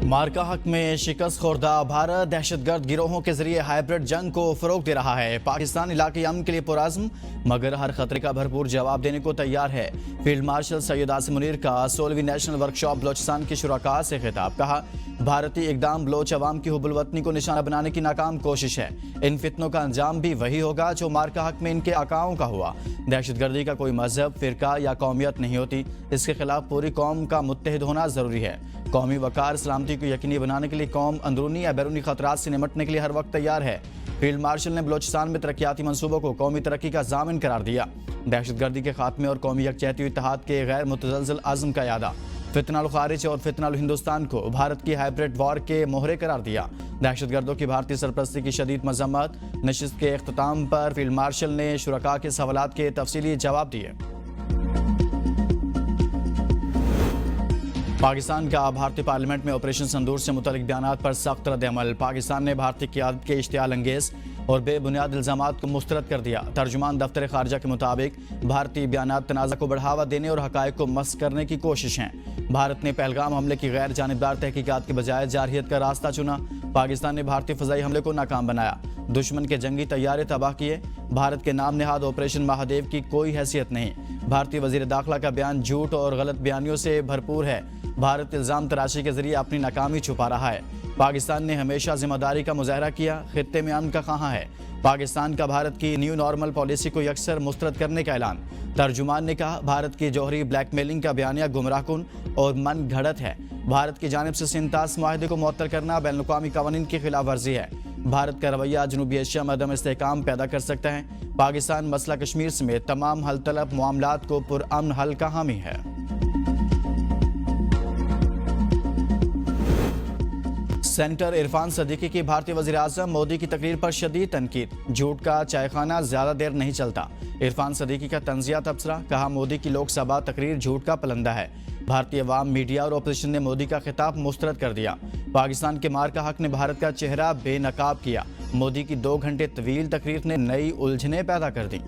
मार्का हक में शिकस्त खोरदा भारत दहशतगर्द गिरोहों के जरिए हाइब्रिड जंग को फरोग दे रहा है। पाकिस्तान इलाके अमन के लिए पुरअज़्म मगर हर खतरे का भरपूर जवाब देने को तैयार है। फील्ड मार्शल सैयद आसिम मुनीर का 16वीं नेशनल वर्कशॉप बलोचिस्तान के शुरका से खिताब। कहा, भारतीय इकदाम बलोच अवाम की हुब्बुल वतनी को निशाना बनाने की नाकाम कोशिश है। इन फितनों का अंजाम भी वही होगा जो मार्का हक में इनके आकाओं का हुआ। दहशतगर्दी का कोई मजहब, फिरका या कौमियत नहीं होती। इसके खिलाफ पूरी कौम का मुत्तहिद होना जरूरी है। कौमी वकार सलामती को यकीनी बनाने के लिए कौम अंदरूनी या बैरूनी खतरात से निमटने के लिए हर वक्त तैयार है। फील्ड मार्शल ने बलोचिस्तान में तरक्याती मंसूबों को कौमी तरक्की का जामिन करार दिया। दहशतगर्दी के खात्मे और कौमी यकजहती व इत्तेहाद के गैर मुतज़लज़ल आज़म का यादा। फितनाल खारिज और फितनाल हिंदुस्तान को भारत की हाइब्रिड वॉर के मोहरे करार दिया। दहशतगर्दों की भारतीय सरपरस्ती की शदीद मजम्मत। नशिस्त के अख्ताम पर फील्ड मार्शल ने शुरका के सवालात के तफसीली जवाब दिए। पाकिस्तान का भारतीय पार्लियामेंट में ऑपरेशन संदूर से मुतल्लिक बयानात पर सख्त रद्द-ए-अमल। पाकिस्तान ने भारतीय क़ियादत के इश्तियाल अंगेज और बेबुनियाद इल्ज़ामात को मुस्तरद कर दिया। तर्जुमान दफ्तर खारजा के मुताबिक भारतीय बयानात तनाज़ा को बढ़ावा देने और हक़ाइक़ को मस्ख़ करने की कोशिश हैं। भारत ने पहलगाम हमले की गैर जानिबदार तहकीकात के बजाय जारहियत का रास्ता चुना। पाकिस्तान ने भारतीय फ़ज़ाई हमले को नाकाम बनाया। दुश्मन के जंगी तैयारे तबाह किए। भारत के नाम नेहाद ऑपरेशन महादेव की कोई हैसियत नहीं। भारतीय वज़ीर दाखिला का बयान झूठ और गलत बयानियों से भरपूर है। भारत इल्ज़ाम तराशी के जरिए अपनी नाकामी छुपा रहा है। पाकिस्तान ने हमेशा जिम्मेदारी का मुजाहरा किया। खित्ते में अमन का कहाँ है? पाकिस्तान का भारत की न्यू नॉर्मल पॉलिसी को यकसर मुस्तरद करने का ऐलान। तर्जुमान ने कहा, भारत की जौहरी ब्लैकमेलिंग का बयानिया गुमराहकुन और मन घड़त है। भारत की जानिब से सिंतास मुआहदे को मुअत्तल करना बैनुल-अक़वामी क़वानीन की खिलाफ वर्जी है। भारत का रवैया जनूबी एशिया में अदम इस्तेहकाम पैदा कर सकता है। पाकिस्तान मसला कश्मीर समेत तमाम हल तलब मामलात को पुरअमन हल का हामी है। सेनेटर इरफान सदीकी की भारतीय वज़ीर-ए-आज़म मोदी की तकरीर पर शदीद तनकीद। झूठ का चायखाना ज्यादा देर नहीं चलता। इरफान सदीकी का तंज़िया तबसरा। कहा, मोदी की लोकसभा तकरीर झूठ का पलंदा है। भारतीय अवाम, मीडिया और अपोजिशन ने मोदी का खिताब मुस्तरद कर दिया। पाकिस्तान के मार्का हक ने भारत का चेहरा बेनकाब किया। मोदी की 2 घंटे तवील तकरीर ने नई उलझनें पैदा कर दी।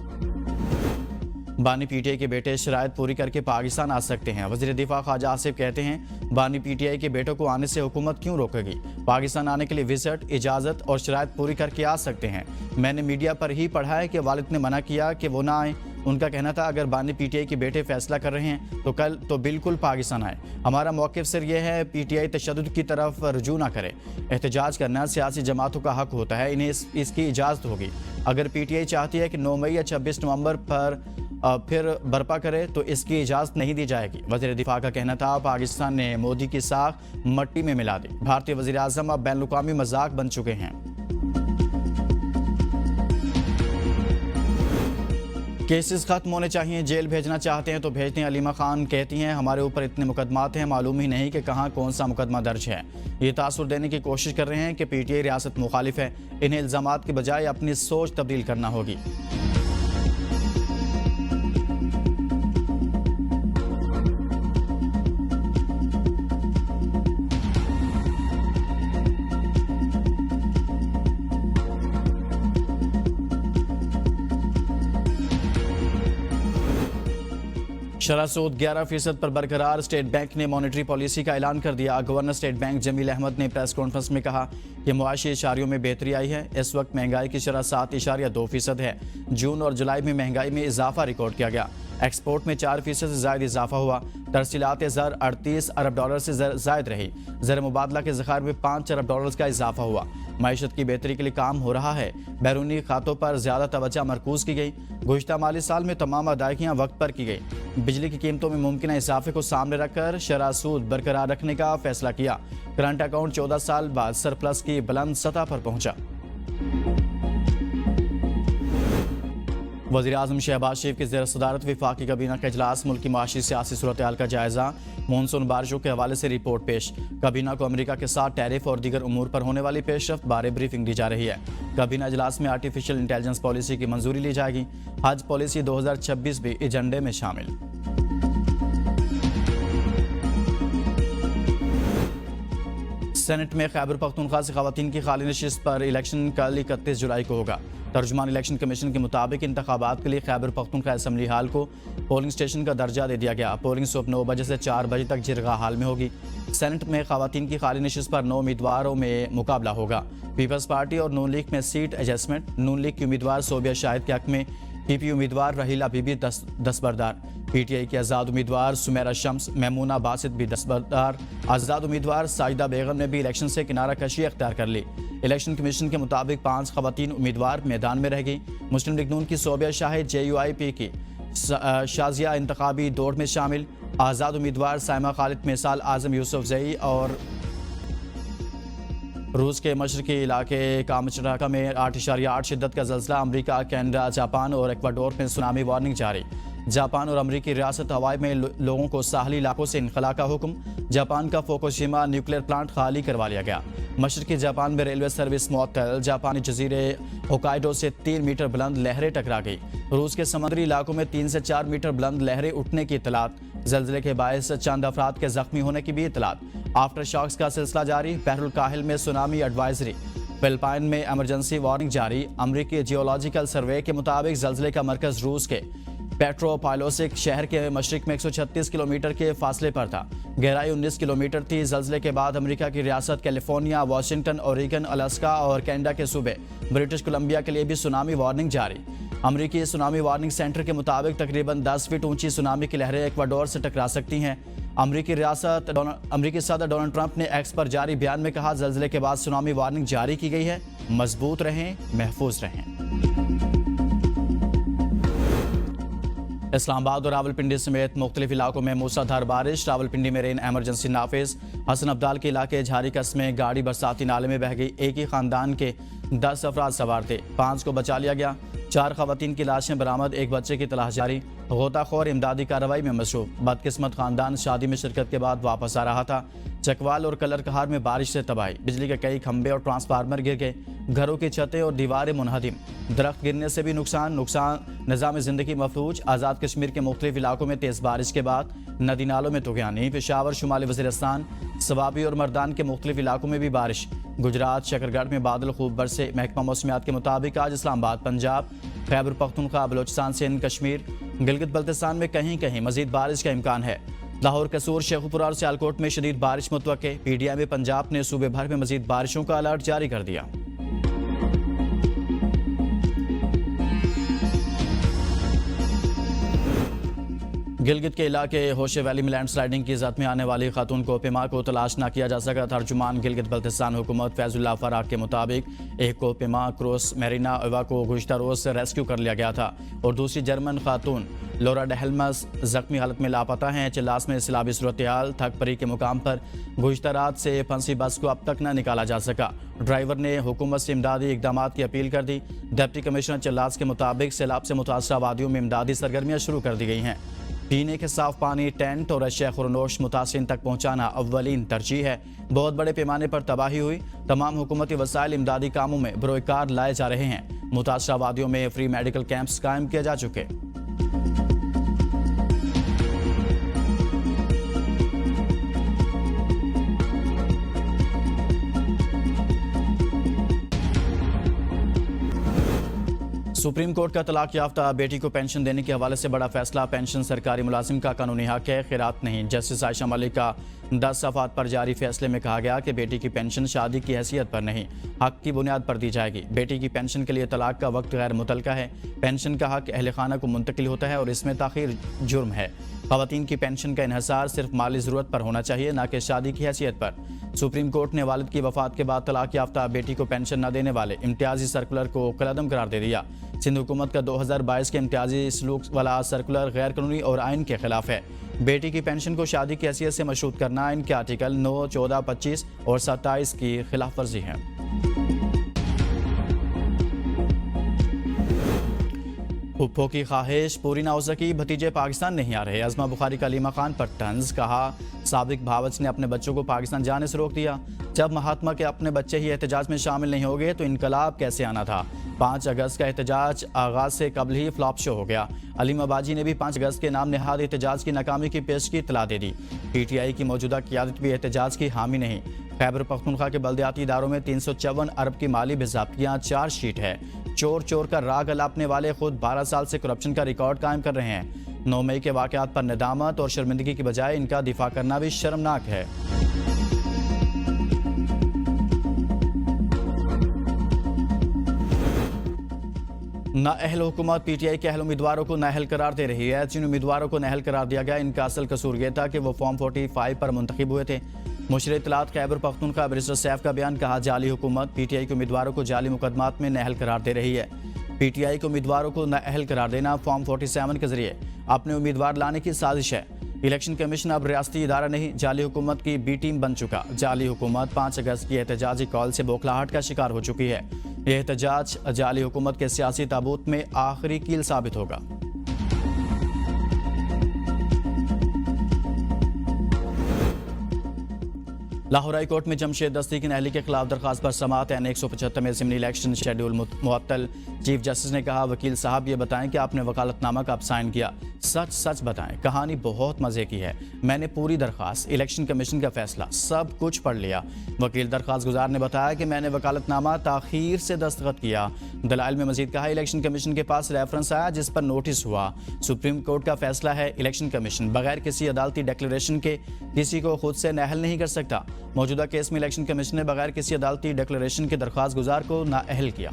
बानी पीटीआई के बेटे शराइत पूरी करके पाकिस्तान आ सकते हैं। वज़ीर दिफा ख्वाजा आसिफ कहते हैं, बानी पीटीआई के बेटों को आने से हुकूमत क्यों रोकेगी? पाकिस्तान आने के लिए विजिट, इजाज़त और शराइत पूरी करके आ सकते हैं। मैंने मीडिया पर ही पढ़ा है कि वालिद ने मना किया कि वो ना आए। उनका कहना था, अगर बानी पीटीआई के बेटे फैसला कर रहे हैं तो कल तो बिल्कुल पाकिस्तान आए। हमारा मौक़िफ़ सिर्फ यह है, पीटीआई तशद्दुद की तरफ रुजू ना करे। एहतजाज करना सियासी जमातों का हक होता है, इन्हें इसकी इजाज़त होगी। अगर पीटीआई चाहती है कि 9 मई या 26 नवंबर पर फिर बर्पा करे तो इसकी इजाज़त नहीं दी जाएगी। वज़ीर दिफा का कहना था, पाकिस्तान ने मोदी की साख मट्टी में मिला दी। भारतीय वज़ीर आज़म अब बैनुल-अक़वामी मजाक बन चुके हैं। केसेस खत्म होने चाहिए, जेल भेजना चाहते हैं तो भेज दें। अलीमा खान कहती हैं, हमारे ऊपर इतने मुकदमात हैं, मालूम ही नहीं कि कहाँ कौन सा मुकदमा दर्ज है। ये तासुर देने की कोशिश कर रहे हैं कि पीटीआई रियासत मुखालिफ है। इन्हें इल्ज़ामात के बजाय अपनी सोच तब्दील करना होगी। शरह सूद 11% पर बरकरार। स्टेट बैंक ने मॉनेटरी पॉलिसी का ऐलान कर दिया। Governor state bank Jamil Ahmed ने प्रेस कॉन्फ्रेंस में कहा कि मुआशी इशारियों में बेहतरी आई है। इस वक्त महंगाई की शरह 7.2% है। जून और जुलाई में महंगाई में इजाफा रिकॉर्ड किया गया। एक्सपोर्ट में 4% से ज़ायद इजाफा हुआ। तरसीलात ज़र 38 अरब डॉलर से ज़ायद रही। ज़र मुबादला के ज़खायर में 5 अरब डॉलर का इजाफा हुआ। मईशत की बेहतरी के लिए काम हो रहा है। बैरूनी खातों पर ज़्यादा तवज्जो मरकूज़ की गई। गुज़िश्ता माली साल में तमाम अदायगियाँ वक्त पर की गई। बिजली की कीमतों में मुमकिन इजाफे को सामने रखकर शरह सूद बरकरार रखने का फैसला किया। करंट अकाउंट 14 साल बाद सरप्लस की बुलंद सतह पर पहुंचा। वज़ीर-ए-आज़म शहबाज शरीफ की ज़ेर सदारत वफाकी काबीना का इजलास। मुल्क की माशी सियासी सूरत हाल का जायजा। मानसून बारिशों के हवाले से रिपोर्ट पेश। काबीना को अमेरिका के साथ टैरिफ और दीगर उमूर पर होने वाली पेशरफ्त बारे ब्रीफिंग दी जा रही है। काबीना इजलास में आर्टिफिशियल इंटेलिजेंस पॉलिसी की मंजूरी ली जाएगी। हज पॉलिसी 2026 भी एजेंडे में शामिल। सेनेट में खैबर पख्तूनख्वा से खवातीन की खाली नशिस्त पर इलेक्शन कल 31 जुलाई को होगा। तर्जुमान इलेक्शन कमीशन के मुताबिक इंतखाबात के लिए खैबर पख्तूनख्वा असम्बली हाल को पोलिंग स्टेशन का दर्जा दे दिया गया। पोलिंग सुबह 9 बजे से 4 बजे तक जिरगा हाल में होगी। सेनेट में खवातीन की खाली नशिस्त पर 9 उम्मीदवारों में मुकाबला होगा। पीपल्स पार्टी और नून लीग में सीट एडजस्टमेंट। नून लीग की उम्मीदवार सोबिया शाहिद के हक में पीपी उम्मीदवार रहीला बीबी दस्तबरदार। पीटीआई की आज़ाद उम्मीदवार सुमेरा शम्स मेमूना बासित भी दस्तबरदार। आज़ाद उम्मीदवार साजिदा बेगम ने भी इलेक्शन से किनारा कशी अख्तियार कर ली। इलेक्शन कमीशन के मुताबिक 5 खवातीन उम्मीदवार मैदान में रहेगी। मुस्लिम लीग नून की सोबिया शाहिद, JUIP की शाजिया इंतखाबी दौड़ में शामिल। आज़ाद उम्मीदवार साइमा खालिद, मिसाल आजम यूसुफजई और रूस के मशरकी इलाके कामचराका में 8.8 शिद्दत का ज़लज़ला। अमरीका, कनाडा, जापान और इक्वाडोर में सुनामी वार्निंग जारी। जापान और अमरीकी रियासत हवाई में लोगों को साहली इलाकों से इनखला का हुक्म। जापान का फुकुशिमा न्यूक्लियर प्लांट खाली करवा लिया गया। मशरकी जापान में रेलवे सर्विस मुअत्तल। जापानी जजीरे होकाइडो से 3 मीटर बुलंद लहरें टकरा गई। रूस के समुद्री इलाकों में 3 से 4 मीटर बुलंद लहरें उठने की इतलात। जल्जले के बायस चंद अफराद के जख्मी होने की भी इतलात। आफ्टर शॉक्स का सिलसिला जारी। बहरुल काहिल में सुनामी एडवाइजरी। फिलिपाइन में इमरजेंसी वार्निंग जारी। अमरीकी जियोलॉजिकल सर्वे के मुताबिक जल्जले का मरकज रूस के पेट्रोपाइलोसिक शहर के मशरिक में 136 किलोमीटर के फासले पर था। गहराई 19 किलोमीटर थी। जल्जले के बाद अमेरिका की रियासत कैलिफोर्निया, वाशिंगटन, ओरेगन, अलास्का और कनाडा के सूबे ब्रिटिश कोलंबिया के लिए भी सुनामी वार्निंग जारी। अमरीकी सुनामी वार्निंग सेंटर के मुताबिक तकरीबन 10 फीट ऊंची सुनामी की लहरें इक्वाडोर से टकरा सकती हैं। अमरीकी सदर डोनाल्ड ट्रंप ने एक्स पर जारी बयान में कहा, जल्जले के बाद सुनामी वार्निंग जारी की गई है, मजबूत रहें, महफूज रहें। इस्लामाबाद और रावलपिंडी समेत मुख्तलिफ इलाकों में मूसलाधार बारिश। रावलपिंडी में रेन एमरजेंसी नाफिज। हसन अब्दाल के इलाके झारी कस्बे में गाड़ी बरसाती नाले में बह गई। एक ही खानदान के 10 अफराद सवार थे, 5 को बचा लिया गया। 4 खवातीन की लाशें बरामद, एक बच्चे की तलाश जारी। गोताखोर इमदादी कार्रवाई में मसरूफ। बदकिस्मत खानदान शादी में शिरकत के बाद वापस आ रहा था। चकवाल और कलर कहार में बारिश से तबाही। बिजली के कई खंभे और ट्रांसफार्मर गिर गए। घरों की छतें और दीवारें मुनहदिम। दरख्त गिरने से भी नुकसान। निज़ाम ज़िंदगी मफलूज। आज़ाद कश्मीर के मुख्तलिफ इलाकों में तेज़ बारिश के बाद नदी नालों में तुग़यानी। पेशावर, शुमाली वज़ीरिस्तान, सवाबी और मर्दान के मुख्तलिफ इलाकों में भी बारिश। गुजरात, शकरगढ़ में बादल खूब बरसे। महकमा मौसमियात के मुताबिक आज इस्लामाबाद, पंजाब, खैबर पख्तूनख्वा, बलोचिस्तान, सिंध, कश्मीर, गिलगित बल्तिस्तान में कहीं कहीं मजीद बारिश का इम्कान है। लाहौर, कसूर, शेखुपुरा और सियालकोट में शदीद बारिश मुतवक्के। PTI में पंजाब ने सूबे भर में मजीद बारिशों का अलर्ट जारी कर दिया। गिलगित के इलाके होशे वैली में लैंडस्लाइडिंग की जद में आने वाली खातून कोपेमा को तलाश न किया जा सका। तर्जुमान गिलगित बल्तिस्तान हुकूमत फैजुल्लाह फराक के मुताबिक एक कोपेमा क्रोस मेरिना एवा को गुज़िश्ता रोज से रेस्क्यू कर लिया गया था और दूसरी जर्मन खातून लोरा डेहलमस जख्मी हालत में लापता हैं। चिल्लास में सिलाबी सूरत हाल। थकपरी के मुकाम पर गुज़िश्ता रात से फंसी बस को अब तक न निकाला जा सका। ड्राइवर ने हुकूमत से इमदादी इकदाम की अपील कर दी। डिप्टी कमिश्नर चिल्लास के मुताबिक सैलाब से मुतासरा वादियों में इमदादी सरगर्मियाँ शुरू कर दी गई हैं। पीने के साफ पानी, टेंट और अशिया खुरनोश मुतासिरीन तक पहुँचाना अव्वलीन तरजीह है। बहुत बड़े पैमाने पर तबाही हुई। तमाम हुकूमती वसाइल इमदादी कामों में बरोकार लाए जा रहे हैं। मुतासरा वादियों में फ्री मेडिकल कैंप्स कायम किए जा चुके। सुप्रीम कोर्ट का तलाक याफ्ता बेटी को पेंशन देने के हवाले से बड़ा फैसला। पेंशन सरकारी मुलाजिम का कानूनी हक है, खैरात नहीं। जस्टिस आयशा मलिक का 10 सफ़ात पर जारी फैसले में कहा गया कि बेटी की पेंशन शादी की हैसियत पर नहीं, हक की बुनियाद पर दी जाएगी। बेटी की पेंशन के लिए तलाक का वक्त गैर मुतलका है। पेंशन का हक अहल खाना को मुंतकिल होता है और इसमें ताख़ीर जुर्म है। ख़वातीन की पेंशन का इन्हसार सिर्फ माली ज़रूरत पर होना चाहिए, न कि शादी की हैसियत पर। सुप्रीम कोर्ट ने वालिद की वफ़ात के बाद तलाक याफ्ता बेटी को पेंशन न देने वाले इम्तियाजी सर्कुलर को कलअदम करार दे दिया। सिंध हुकूमत का 2022 के इम्तियाजी सलूक वाला सर्कुलर गैर कानूनी और आइन के खिलाफ है। बेटी की पेंशन को शादी की हैसियत से मशरूत करना आइन के आर्टिकल 9, 14, 25 और 27 की खिलाफ वर्जी है। फुप्पो की ख्वाहिश पूरी ना हो सकी, भतीजे पाकिस्तान नहीं आ रहे। अज़मा बुखारी का अलीमा खान पर तंज। कहा, साबिक भावच ने अपने बच्चों को पाकिस्तान जाने से रोक दिया। जब महात्मा के अपने बच्चे ही एहतजाज में शामिल नहीं हो गए तो इनकलाब कैसे आना था। 5 अगस्त का एहतजाज आगाज से कबल ही फ्लॉप शो हो गया। अलीम अबाजी ने भी 5 अगस्त के नाम नेहाद एहतजाज की नाकामी की पेश की इतला दे दी। PTI की मौजूदा क़यादत भी एहतजाज की हामी नहीं। खैबर पख्तूनख्वा के बल्दियाती इदारों में 354 अरब की माली बेज़ाब्तियाँ चार्जशीट है। चोर चोर का राग अलापने वाले खुद 12 साल से करप्शन का रिकॉर्ड कायम कर रहे हैं। 9 मई के वाक़यात पर नदामत और शर्मिंदगी की बजाय इनका दिफा करना भी शर्मनाक है। नाअहल हुकूमत PTI के अहल उम्मीदवारों को नाअहल करार दे रही है। जिन उम्मीदवारों को नाअहल करार दिया गया, इनका असल कसूर यह था कि वो फॉर्म 45 पर मुंतखब हुए थे। मुशर इत्तलात खैबर पख्तूनख्वा बैरिस्टर सैफ का बयान, कहा जाली हुकूमत PTI के उम्मीदवारों को जाली मुकदमात में नाअहल करार दे रही है। PTI के उम्मीदवारों को नाअहल करार देना फॉर्म 47 के जरिए अपने उम्मीदवार लाने की साजिश है। इलेक्शन कमीशन अब रियासती इदारा नहीं, जाली हुकूमत की B टीम बन चुका। जाली हुकूमत 5 अगस्त की एहतजाजी कॉल से बौखलाहट का शिकार हो चुकी है। यह एहतजाज जाली हुकूमत के सियासी ताबूत में आखिरी कील साबित होगा। लाहौर हाई कोर्ट में जमशेद दस्ती की नहली के खिलाफ दरखास्त पर समाअत है। 175 में ज़िमनी इलेक्शन शेड्यूल मुअत्तल। चीफ जस्टिस ने कहा, वकील साहब ये बताएं कि आपने वकालतनामा कब साइन किया। सच सच बताएं। कहानी बहुत मजे की है। मैंने पूरी दरखास्त, इलेक्शन कमीशन का फैसला, सब कुछ पढ़ लिया। वकील दरखास्त गुजार ने बताया कि मैंने वकालतनामा ताखीर से दस्तखत किया। दलाइल में मजीद कहा, इलेक्शन कमीशन के पास रेफरेंस आया जिस पर नोटिस हुआ। सुप्रीम कोर्ट का फैसला है। इलेक्शन कमीशन बगैर किसी अदालती डिक्लेरेशन के किसी को खुद से नाअहल नहीं कर सकता। मौजूदा केस में इलेक्शन कमीशन ने बगैर किसी अदालती डिक्लेरेशन के दरखास्त गुजार को नाअहल किया।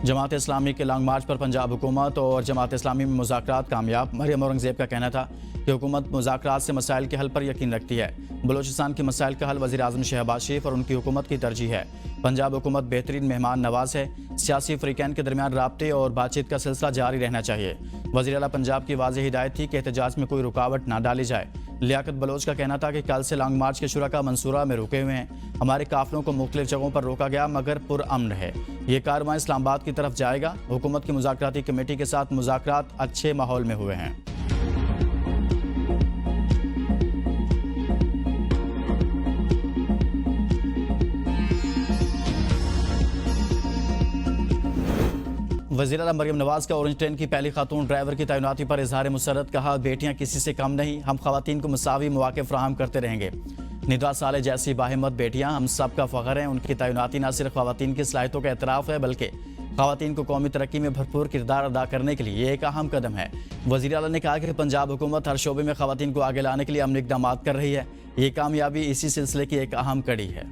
जमात इस्लामी के लॉन्ग मार्च पर पंजाब हुकूमत और जमात इस्लामी में मुज़ाकरात कामयाब। मरियम औरंगज़ेब का कहना था कि हुकूमत मुज़ाकरात से मसाइल के हल पर यकीन रखती है। बलोचिस्तान के मसाइल का हल वज़ीर आज़म शहबाज शरीफ और उनकी हुकूमत की तरजीह है। पंजाब हुकूमत बेहतरीन मेहमान नवाज है। सियासी फ़रीक़ैन के दरमियान राब्ते और बातचीत का सिलसिला जारी रहना चाहिए। वज़ीर आला पंजाब की वाज़ेह हिदायत थी कि एहतजाज में कोई रुकावट ना डाली जाए। लियाकत बलोच का कहना था कि कल से लॉन्ग मार्च के शुरा मंसूरा में रुके हुए हैं। हमारे काफिलों को मुख्तलिफ जगहों पर रोका गया मगर पुरअमन है। ये कारवां इस्लामाबाद की तरफ जाएगा। हुकूमत की मुज़ाकराती कमेटी के साथ मुज़ाकरात अच्छे माहौल में हुए हैं। वज़ीर आला मरियम नवाज का ऑरेंज ट्रेन की पहली खातून ड्राइवर की तैनाती पर इजहार मुसरत। कहा, बेटियां किसी से कम नहीं, हम खवातीन को मुसावी मौके फराहम करते रहेंगे। निदा साले जैसी बाहिम्मत बेटियां हम सब का फ़ख्र हैं। उनकी तैनाती न सिर्फ खवातीन की सलाहियतों का एतराफ़ है बल्कि खवातीन को कौमी तरक्की में भरपूर किरदार अदा करने के लिए एक अहम कदम है। वज़ीर आला ने कहा कि पंजाब हुकूमत हर शोबे में खवातीन को आगे लाने के लिए अमली इक़दामात कर रही है। ये कामयाबी इसी सिलसिले की एक अहम कड़ी है।